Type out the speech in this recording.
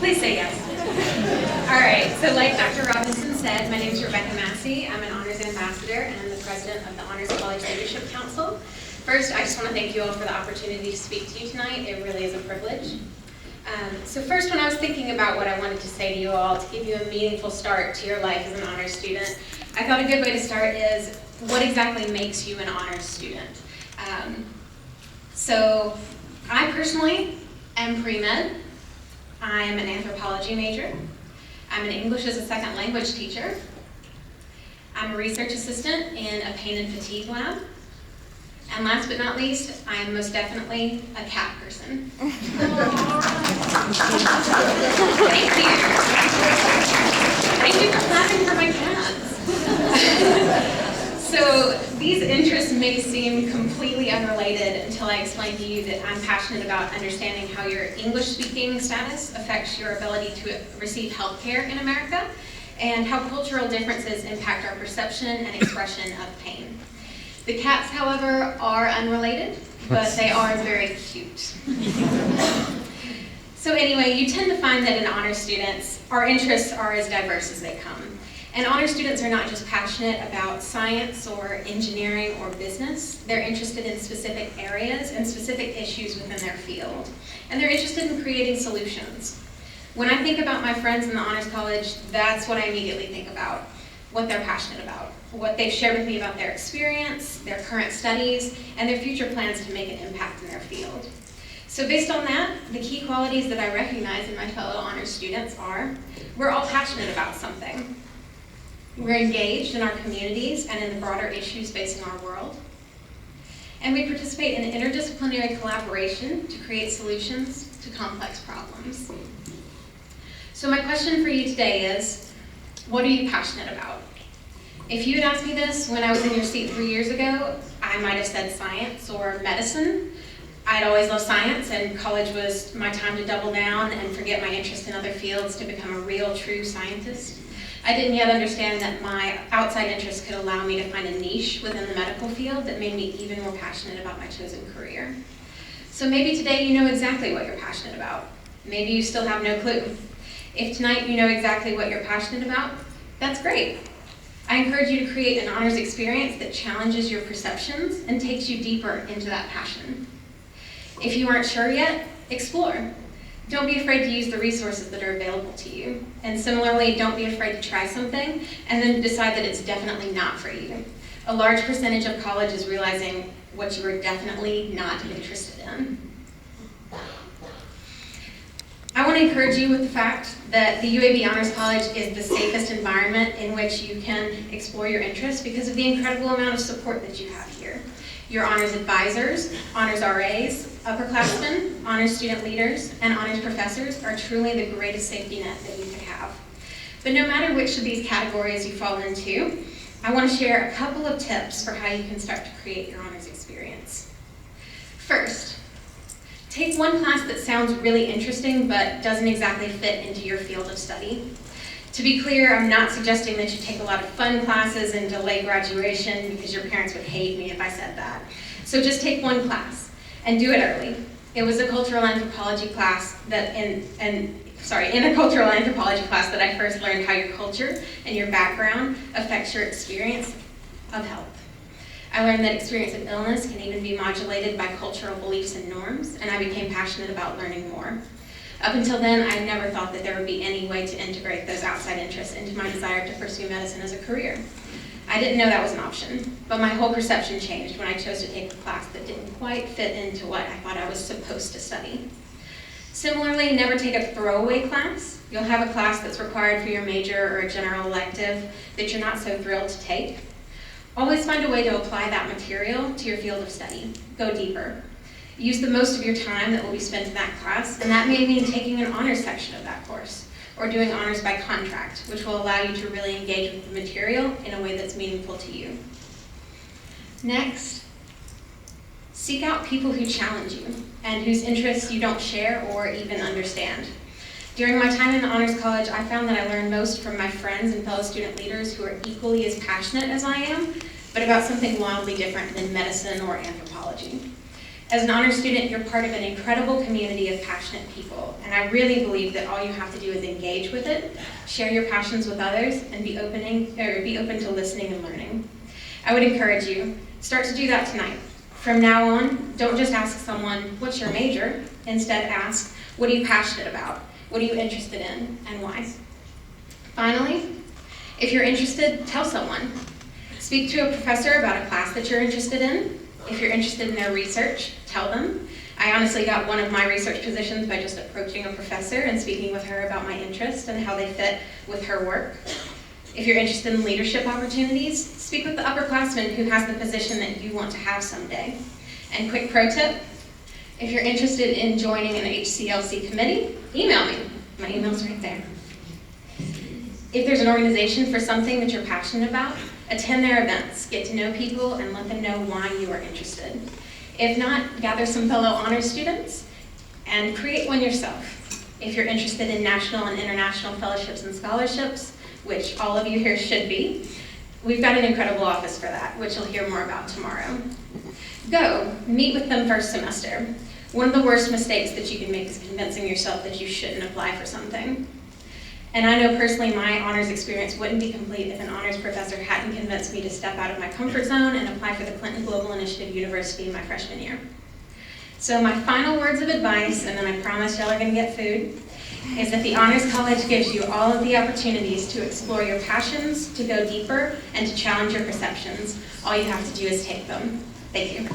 Please say yes. All right, so like Dr. Robinson said, my name is Rebecca Massey. I'm an Honors Ambassador and I'm the President of the Honors College Leadership Council. First, I just want to thank you all for the opportunity to speak to you tonight. It really is a privilege. So first, when I was thinking about what I wanted to say to you all to give you a meaningful start to your life as an honors student, I thought a good way to start is what exactly makes you an honors student. So I personally am pre-med. I'm an anthropology major. I'm an English as a second language teacher. I'm a research assistant in a pain and fatigue lab. And last but not least, I am most definitely a cat person. Thank you. Thank you for clapping for my cats. So these interests may seem completely unrelated until I explain to you that I'm passionate about understanding how your English speaking status affects your ability to receive health care in America and how cultural differences impact our perception and expression of pain. The cats, however, are unrelated, but they are very cute. So anyway, you tend to find that in honors students, our interests are as diverse as they come. And honor students are not just passionate about science or engineering or business. They're interested in specific areas and specific issues within their field. And they're interested in creating solutions. When I think about my friends in the Honors College, that's what I immediately think about, what they're passionate about, what they've shared with me about their experience, their current studies, and their future plans to make an impact in their field. So based on that, the key qualities that I recognize in my fellow honors students are, we're all passionate about something. We're engaged in our communities and in the broader issues facing our world. And we participate in interdisciplinary collaboration to create solutions to complex problems. So my question for you today is, what are you passionate about? If you had asked me this when I was in your seat 3 years ago, I might have said science or medicine. I'd always loved science, and college was my time to double down and forget my interest in other fields to become a real, true scientist. I didn't yet understand that my outside interests could allow me to find a niche within the medical field that made me even more passionate about my chosen career. So maybe today you know exactly what you're passionate about. Maybe you still have no clue. If tonight you know exactly what you're passionate about, that's great. I encourage you to create an honors experience that challenges your perceptions and takes you deeper into that passion. If you aren't sure yet, explore. Don't be afraid to use the resources that are available to you. And similarly, don't be afraid to try something and then decide that it's definitely not for you. A large percentage of college is realizing what you are definitely not interested in. I want to encourage you with the fact that the UAB Honors College is the safest environment in which you can explore your interests because of the incredible amount of support that you have here. Your honors advisors, honors RAs, upperclassmen, honors student leaders, and honors professors are truly the greatest safety net that you could have. But no matter which of these categories you fall into, I want to share a couple of tips for how you can start to create your honors experience. First, take one class that sounds really interesting but doesn't exactly fit into your field of study. To be clear, I'm not suggesting that you take a lot of fun classes and delay graduation because your parents would hate me if I said that. So just take one class and do it early. It was a cultural anthropology class that in a cultural anthropology class that I first learned how your culture and your background affects your experience of health. I learned that experience of illness can even be modulated by cultural beliefs and norms, and I became passionate about learning more. Up until then, I never thought that there would be any way to integrate those outside interests into my desire to pursue medicine as a career. I didn't know that was an option, but my whole perception changed when I chose to take a class that didn't quite fit into what I thought I was supposed to study. Similarly, never take a throwaway class. You'll have a class that's required for your major or a general elective that you're not so thrilled to take. Always find a way to apply that material to your field of study. Go deeper. Use the most of your time that will be spent in that class, and that may mean taking an honors section of that course, or doing honors by contract, which will allow you to really engage with the material in a way that's meaningful to you. Next, seek out people who challenge you, and whose interests you don't share or even understand. During my time in the Honors College, I found that I learned most from my friends and fellow student leaders who are equally as passionate as I am, but about something wildly different than medicine or anthropology. As an honors student, you're part of an incredible community of passionate people, and I really believe that all you have to do is engage with it, share your passions with others, and be open to listening and learning. I would encourage you, start to do that tonight. From now on, don't just ask someone, what's your major? Instead ask, what are you passionate about? What are you interested in, and why? Finally, if you're interested, tell someone. Speak to a professor about a class that you're interested in. If you're interested in their research, tell them. I honestly got one of my research positions by just approaching a professor and speaking with her about my interests and how they fit with her work. If you're interested in leadership opportunities, speak with the upperclassman who has the position that you want to have someday. And quick pro tip, if you're interested in joining an HCLC committee, email me. My email's right there. If there's an organization for something that you're passionate about, attend their events, get to know people, and let them know why you are interested. If not, gather some fellow honors students and create one yourself. If you're interested in national and international fellowships and scholarships, which all of you here should be, we've got an incredible office for that, which you'll hear more about tomorrow. Go, meet with them first semester. One of the worst mistakes that you can make is convincing yourself that you shouldn't apply for something. And I know personally my honors experience wouldn't be complete if an honors professor hadn't convinced me to step out of my comfort zone and apply for the Clinton Global Initiative University my freshman year. So my final words of advice, and then I promise y'all are gonna get food, is that the Honors College gives you all of the opportunities to explore your passions, to go deeper, and to challenge your perceptions. All you have to do is take them. Thank you.